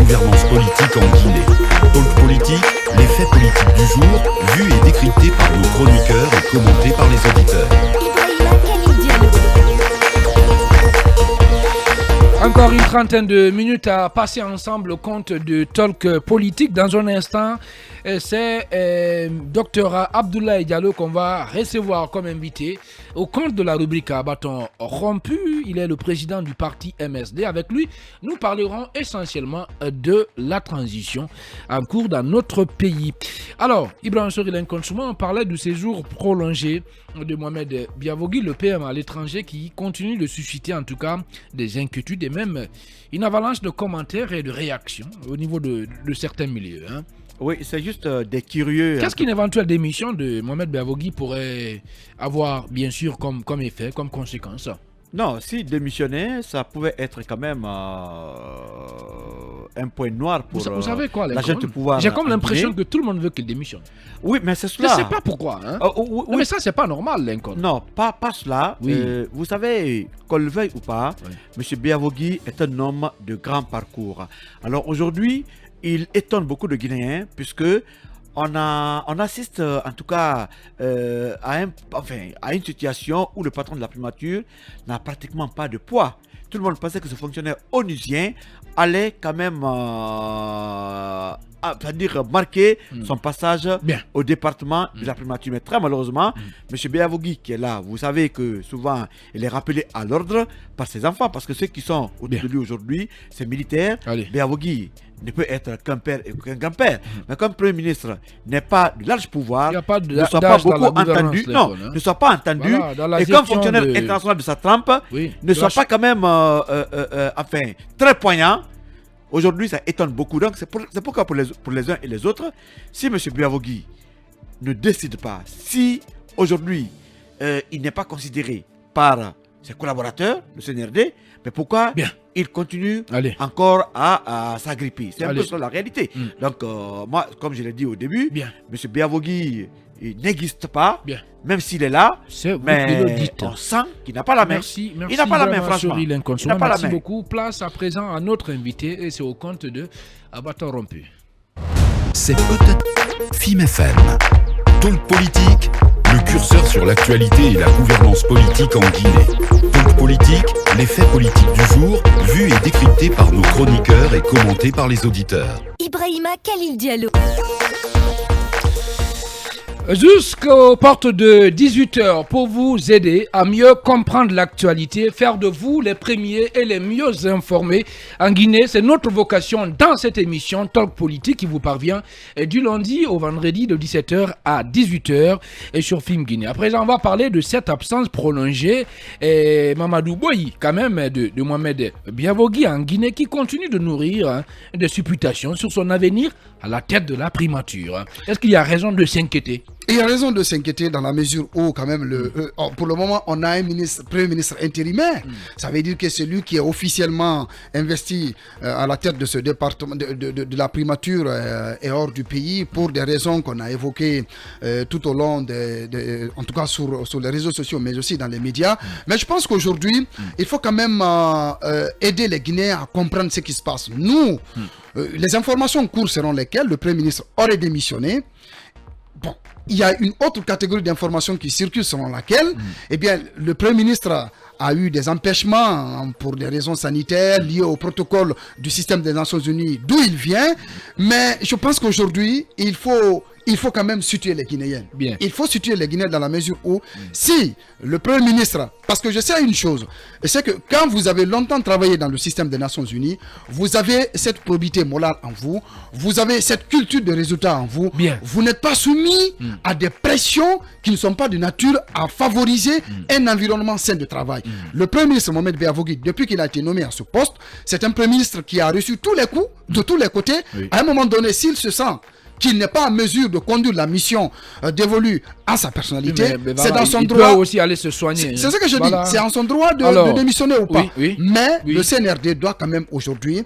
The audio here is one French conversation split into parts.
gouvernance politique en Guinée. Talk Politique, les faits politiques du jour, vus et décryptés par nos chroniqueurs et commentés par les auditeurs. Encore une trentaine de minutes à passer ensemble au compte de Talk Politique. Dans un instant, c'est Dr Abdoulaye Diallo qu'on va recevoir comme invité au compte de la rubrique à bâton rompu. Il est le président du parti MSD. Avec lui, nous parlerons essentiellement de la transition en cours dans notre pays. Alors, Ibrahim Sorilen Konsouma, on parlait du séjour prolongé de Mohamed Biavogui, le PM à l'étranger, qui continue de susciter en tout cas des inquiétudes et même une avalanche de commentaires et de réactions au niveau de certains milieux. Oui, c'est juste des curieux. Qu'est-ce qu'une éventuelle démission de Mohamed Biavogui pourrait avoir, bien sûr, comme effet, comme conséquence? Non, si démissionner, ça pouvait être quand même un point noir pour vous savez quoi, la gente du pouvoir. J'ai comme l'impression que tout le monde veut qu'il démissionne. Oui, mais c'est cela. Je ne sais pas pourquoi. Oui. Mais ça, c'est pas normal, Lincoln. Non, pas cela. Oui. Vous savez, qu'on le veuille ou pas, M. Biavogui est un homme de grand parcours. Alors aujourd'hui, il étonne beaucoup de Guinéens puisque on assiste en tout cas à une situation où le patron de la primature n'a pratiquement pas de poids. Tout le monde pensait que ce fonctionnaire onusien allait quand même marquer son passage au département de la primature. Mais très malheureusement, M. Biavogui qui est là, vous savez que souvent il est rappelé à l'ordre par ses enfants parce que ceux qui sont autour de lui aujourd'hui, c'est militaires. Biavogui ne peut être qu'un père et qu'un grand-père. Mais comme Premier ministre n'est pas de large pouvoir, ne soit pas beaucoup entendu, ne soit pas entendu, et comme fonctionnaire international de sa trempe, ne soit pas quand même très poignant. Aujourd'hui, ça étonne beaucoup. Donc, c'est pourquoi pour les uns et les autres, si M. Biavogui ne décide pas, si aujourd'hui il n'est pas considéré par ses collaborateurs, le CNRD, mais pourquoi il continue encore à s'agripper? C'est un peu ça la réalité. Donc, moi, comme je l'ai dit au début, M. Biavogui n'existe pas, même s'il est là, mais on sent qu'il n'a pas la main. Merci, il n'a pas la main, franchement. Il n'a pas la main. Beaucoup. Place à présent à notre invité et c'est au compte de Abaton Rompu. C'est peut-être FIM FM. Talk Politique, le curseur sur l'actualité et la gouvernance politique en Guinée. Talk Politique, les faits politiques du jour, vus et décryptés par nos chroniqueurs et commentés par les auditeurs. Ibrahima Khalil Diallo. Jusqu'aux portes de 18h pour vous aider à mieux comprendre l'actualité, faire de vous les premiers et les mieux informés en Guinée. C'est notre vocation dans cette émission Talk Politique qui vous parvient du lundi au vendredi de 17h à 18h et sur Film Guinée. À présent, on va parler de cette absence prolongée et Mamadou Boyi, quand même, de Mohamed Biavogui en Guinée qui continue de nourrir des supputations sur son avenir à la tête de la primature. Est-ce qu'il y a raison de s'inquiéter? Il y a raison de s'inquiéter dans la mesure où, quand même, pour le moment, on a un premier ministre intérimaire. Ça veut dire que celui qui est officiellement investi à la tête de ce département, de la primature, est hors du pays pour des raisons qu'on a évoquées tout au long, en tout cas sur les réseaux sociaux, mais aussi dans les médias. Mais je pense qu'aujourd'hui, il faut quand même aider les Guinéens à comprendre ce qui se passe. Nous, les informations courent selon lesquelles le Premier ministre aurait démissionné. Bon, il y a une autre catégorie d'informations qui circule selon laquelle le Premier ministre a eu des empêchements pour des raisons sanitaires liées au protocole du système des Nations Unies d'où il vient. Mais je pense qu'aujourd'hui, il faut quand même situer les Guinéens. Il faut situer les Guinéens dans la mesure où si le Premier ministre, parce que je sais une chose, c'est que quand vous avez longtemps travaillé dans le système des Nations Unies, vous avez cette probité morale en vous, vous avez cette culture de résultat en vous, vous n'êtes pas soumis à des pressions qui ne sont pas de nature à favoriser un environnement sain de travail. Le Premier ministre Mohamed Biavogui, depuis qu'il a été nommé à ce poste, c'est un Premier ministre qui a reçu tous les coups de tous les côtés. À un moment donné, s'il se sent qu'il n'est pas en mesure de conduire la mission dévolue à sa personnalité, c'est dans son droit. Il peut aussi aller se soigner. C'est ce que je dis, c'est en son droit de démissionner ou pas. Mais le CNRD doit quand même aujourd'hui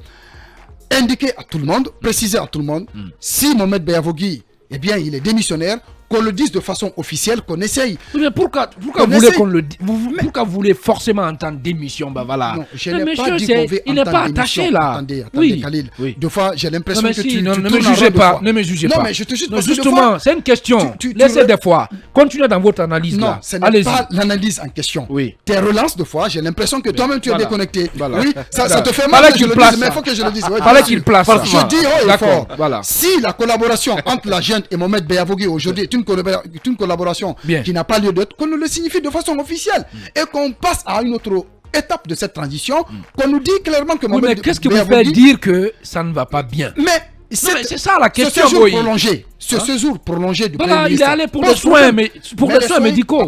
indiquer à tout le monde, préciser à tout le monde, si Mohamed Biavogui, il est démissionnaire, qu'on le dise de façon officielle, qu'on essaye. Oui, mais pourquoi vous voulez qu'on le dise? Pourquoi vous voulez forcément entendre démission? Bah voilà. Non, je n'ai pas dit qu'on veut il n'est pas attaché là. Attendez, oui. Khalil. Oui. Deux fois, j'ai l'impression que tu ne tournes me en jugez rond pas. fois. Ne me jugez pas. Non, mais je te juge parce que justement, c'est une question. Laissez des fois. Continuez dans votre analyse non, là. ce n'est pas l'analyse en question. Oui. Tes relances de fois, j'ai l'impression que toi-même tu es déconnecté. Voilà. Oui, ça te fait mal que je le dise, mais il faut que je le dise. Fallait qu'il place ça. Je dis haut et fort. Voilà. Si la collaboration entre la junte et Mohamed Beyavogui aujourd'hui est une collaboration qui n'a pas lieu d'être, qu'on nous le signifie de façon officielle et qu'on passe à une autre étape de cette transition, qu'on nous dit clairement que Mohamed Beyavogui... Mais qu'est-ce qui vous fait dire que ça ne va pas bien? Mais c'est ça la question. Ce séjour prolongé, séjour prolongé du Premier ministre. Il est allé pour les soins, les soins médicaux.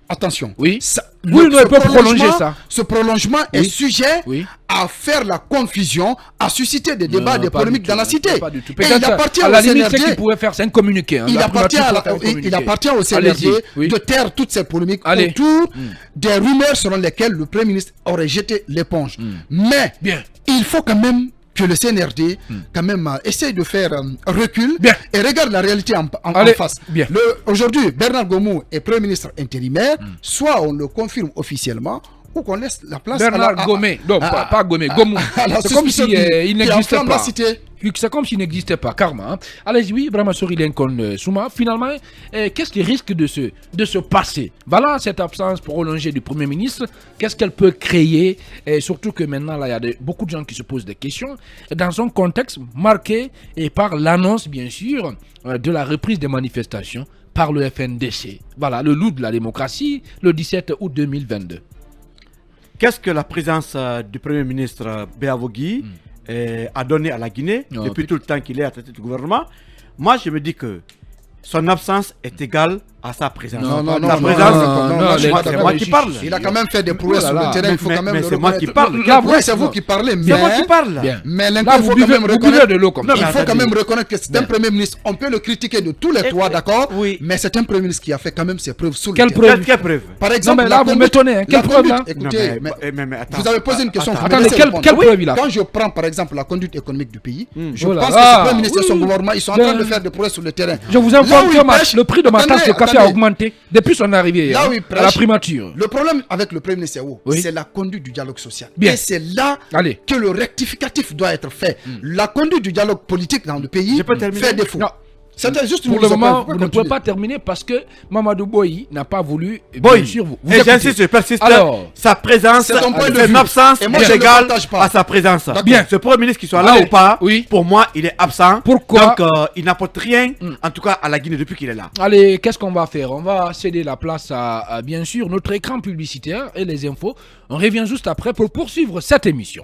Attention. Oui. Oui, il peut prolonger ça. Ce prolongement est sujet à faire la confusion, à susciter des débats, des polémiques dans la cité. Pas du tout. Et il appartient à au la limite, CNRD. ce qu'il pouvait faire, c'est un communiqué. Il appartient au CNRD de taire toutes ces polémiques autour des rumeurs selon lesquelles le Premier ministre aurait jeté l'éponge. Mais il faut quand même que le CNRD quand même essaye de faire recul et regarde la réalité en face. Aujourd'hui, Bernard Gomou est Premier ministre intérimaire, soit on le confirme officiellement, ou qu'on laisse la place Bernard Gomé, non pas Gomé, Gomou. C'est comme s'il n'existait pas. C'est comme s'il n'existait pas, karma. Allez, oui, vraiment, Sorilenkon Souma, finalement, qu'est-ce qui risque de se passer? Voilà cette absence prolongée du Premier ministre, qu'est-ce qu'elle peut créer? Et surtout que maintenant, là, il y a beaucoup de gens qui se posent des questions, dans un contexte marqué par l'annonce, bien sûr, de la reprise des manifestations par le FNDC. Voilà, le loup de la démocratie, le 17 août 2022. Qu'est-ce que la présence du Premier ministre Beyavogui a donné à la Guinée depuis tout le temps qu'il est à la tête du gouvernement? Moi, je me dis que son absence est égale à sa présence. Non, c'est moi qui parle. Il a quand même fait des prouesses sur le terrain, il faut quand même le reconnaître. C'est moi qui parle. C'est vous qui parlez, mais... C'est moi qui parle. Mais il faut quand même reconnaître... Il faut quand même reconnaître que c'est un Premier ministre. On peut le critiquer de tous les toits, d'accord? Mais c'est un Premier ministre qui a fait quand même ses preuves sur le terrain. Quelle preuve? Par exemple, là, vous m'étonnez. Quelle preuve, là? Écoutez, vous avez posé une question. Attendez, quelle preuve il a? Quand je prends, par exemple, la conduite économique du pays, je pense que ce Premier ministre et son gouvernement, ils sont en train de faire des prouesses sur le terrain. Je vous informe que le prix de ma tasse de café a augmenté depuis son arrivée à la primature. Le problème avec le Premier ministre, c'est la conduite du dialogue social. Bien. Et c'est là que le rectificatif doit être fait. La conduite du dialogue politique dans le pays fait défaut. C'était juste pour le moment, vous ne pouvez pas terminer parce que Mamadou Boyi n'a pas voulu. Bien sûr, et j'insiste, je persiste. Sa présence, son absence est égale à sa présence. Bien. Ce Premier ministre qui soit là ou pas, pour moi, il est absent. Pourquoi? Donc, il n'apporte rien, en tout cas à la Guinée depuis qu'il est là. Allez, qu'est-ce qu'on va faire? On va céder la place à bien sûr notre écran publicitaire et les infos. On revient juste après pour poursuivre cette émission.